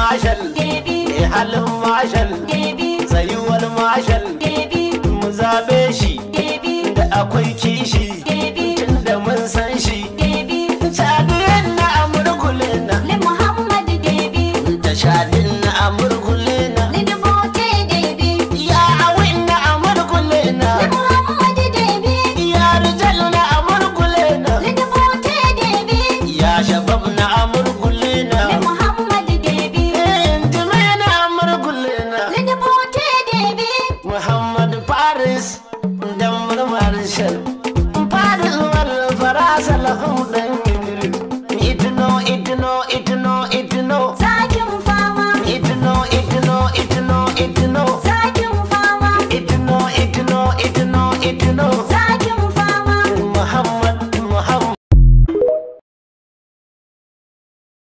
mashal mai halin mashal tsayuwar mashal mu zabe shi da akwai kishi tun da mun san shi shadin na amurkule na da shadin na amurkule na ya awin na amurkule na ya rijal na amurkule na ya shabab na amurkule na Muhammad Paris dan murmar shal Paris wal farasa lahum